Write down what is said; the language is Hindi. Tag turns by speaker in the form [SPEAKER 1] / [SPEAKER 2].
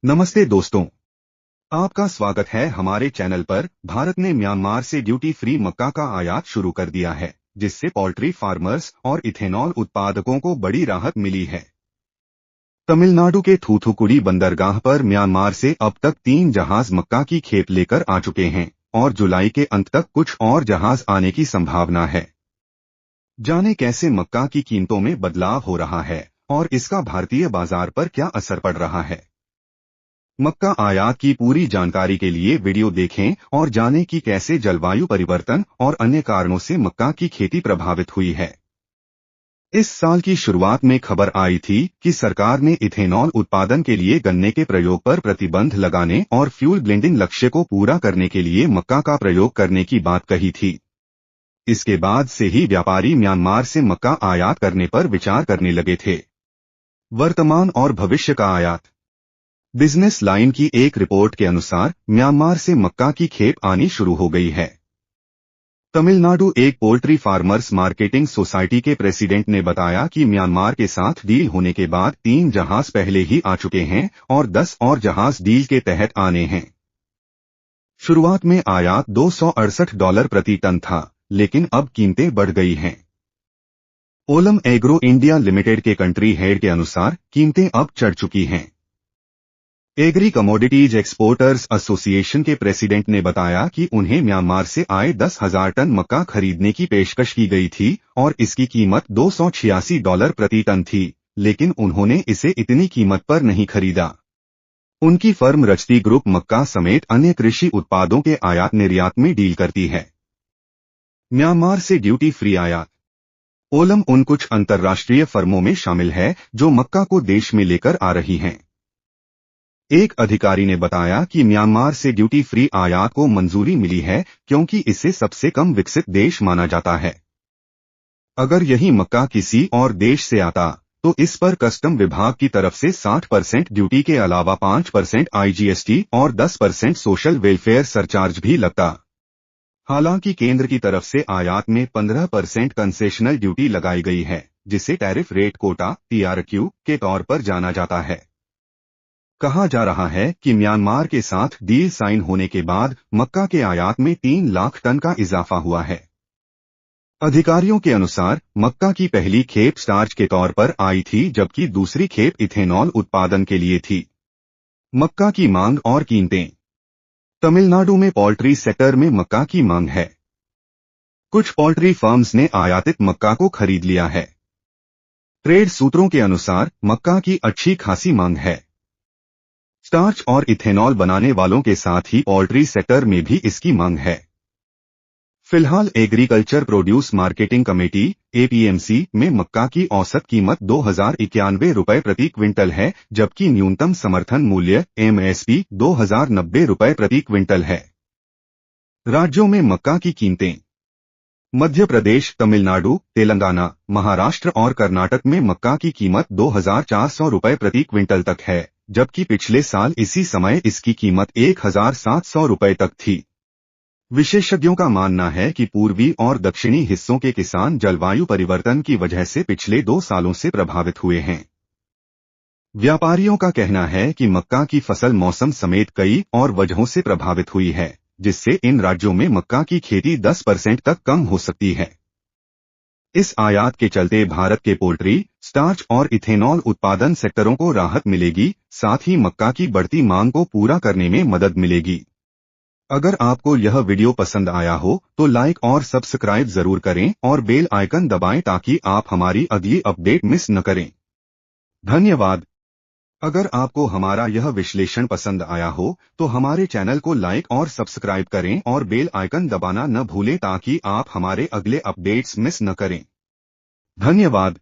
[SPEAKER 1] नमस्ते दोस्तों, आपका स्वागत है हमारे चैनल पर। भारत ने म्यांमार से ड्यूटी फ्री मक्का का आयात शुरू कर दिया है, जिससे पोल्ट्री फार्मर्स और इथेनॉल उत्पादकों को बड़ी राहत मिली है। तमिलनाडु के थूथुकुडी बंदरगाह पर म्यांमार से अब तक 3 जहाज मक्का की खेप लेकर आ चुके हैं और जुलाई के अंत तक कुछ और जहाज आने की संभावना है। जाने कैसे मक्का की कीमतों में बदलाव हो रहा है और इसका भारतीय बाजार पर क्या असर पड़ रहा है। मक्का आयात की पूरी जानकारी के लिए वीडियो देखें और जानें कि कैसे जलवायु परिवर्तन और अन्य कारणों से मक्का की खेती प्रभावित हुई है। इस साल की शुरुआत में खबर आई थी कि सरकार ने इथेनॉल उत्पादन के लिए गन्ने के प्रयोग पर प्रतिबंध लगाने और फ्यूल ब्लेंडिंग लक्ष्य को पूरा करने के लिए मक्का का प्रयोग करने की बात कही थी। इसके बाद से ही व्यापारी म्यांमार से मक्का आयात करने पर विचार करने लगे थे। वर्तमान और भविष्य का आयात। बिजनेस लाइन की एक रिपोर्ट के अनुसार म्यांमार से मक्का की खेप आनी शुरू हो गई है। तमिलनाडु एक पोल्ट्री फार्मर्स मार्केटिंग सोसाइटी के प्रेसिडेंट ने बताया कि म्यांमार के साथ डील होने के बाद 3 जहाज पहले ही आ चुके हैं और 10 और जहाज डील के तहत आने हैं। शुरुआत में आयात $268 प्रति टन था, लेकिन अब कीमतें बढ़ गई हैं। ओलम एग्रो इंडिया लिमिटेड के कंट्री हेड के अनुसार कीमतें अब चढ़ चुकी हैं। एग्री कमोडिटीज एक्सपोर्टर्स एसोसिएशन के प्रेसिडेंट ने बताया कि उन्हें म्यांमार से आए 10,000 टन मक्का खरीदने की पेशकश की गई थी और इसकी कीमत $286 प्रति टन थी, लेकिन उन्होंने इसे इतनी कीमत पर नहीं खरीदा। उनकी फर्म रजती ग्रुप मक्का समेत अन्य कृषि उत्पादों के आयात निर्यात में डील करती है। म्यांमार से ड्यूटी फ्री आयात। ओलम उन कुछ अंतर्राष्ट्रीय फर्मों में शामिल है जो मक्का को देश में लेकर आ रही हैं। एक अधिकारी ने बताया कि म्यांमार से ड्यूटी फ्री आयात को मंजूरी मिली है क्योंकि इसे सबसे कम विकसित देश माना जाता है। अगर यही मक्का किसी और देश से आता तो इस पर कस्टम विभाग की तरफ से 60% ड्यूटी के अलावा 5% आईजीएसटी और 10% सोशल वेलफेयर सरचार्ज भी लगता। हालांकि केंद्र की तरफ से आयात में 15% कंसेशनल ड्यूटी लगाई गई है, जिसे टैरिफ रेट कोटा (TRQ) के तौर पर जाना जाता है। कहा जा रहा है कि म्यांमार के साथ डील साइन होने के बाद मक्का के आयात में 3 लाख टन का इजाफा हुआ है। अधिकारियों के अनुसार मक्का की पहली खेप स्टार्च के तौर पर आई थी, जबकि दूसरी खेप इथेनॉल उत्पादन के लिए थी। मक्का की मांग और कीमतें। तमिलनाडु में पोल्ट्री सेक्टर में मक्का की मांग है। कुछ पोल्ट्री फर्म्स ने आयातित मक्का को खरीद लिया है। ट्रेड सूत्रों के अनुसार मक्का की अच्छी खासी मांग है। स्टार्च और इथेनॉल बनाने वालों के साथ ही पोल्ट्री सेक्टर में भी इसकी मांग है। फिलहाल agriculture produce marketing committee (APMC) में मक्का की औसत कीमत $2,091 प्रति क्विंटल है, जबकि न्यूनतम समर्थन मूल्य MSP $2,090 प्रति क्विंटल है। राज्यों में मक्का की कीमतें। मध्य प्रदेश, तमिलनाडु, तेलंगाना, महाराष्ट्र और कर्नाटक में मक्का की कीमत $2,400 प्रति क्विंटल तक है, जबकि पिछले साल इसी समय इसकी कीमत $1,700 तक थी। विशेषज्ञों का मानना है कि पूर्वी और दक्षिणी हिस्सों के किसान जलवायु परिवर्तन की वजह से पिछले 2 सालों से प्रभावित हुए हैं। व्यापारियों का कहना है कि मक्का की फसल मौसम समेत कई और वजहों से प्रभावित हुई है, जिससे इन राज्यों में मक्का की खेती 10% तक कम हो सकती है। इस आयात के चलते भारत के पोल्ट्री, स्टार्च और इथेनॉल उत्पादन सेक्टरों को राहत मिलेगी, साथ ही मक्का की बढ़ती मांग को पूरा करने में मदद मिलेगी। अगर आपको यह वीडियो पसंद आया हो तो लाइक और सब्सक्राइब जरूर करें और बेल आइकन दबाएं ताकि आप हमारी अगली अपडेट मिस न करें। धन्यवाद। अगर आपको हमारा यह विश्लेषण पसंद आया हो तो हमारे चैनल को लाइक और सब्सक्राइब करें और बेल आइकन दबाना न भूलें ताकि आप हमारे अगले अपडेट्स मिस न करें। धन्यवाद।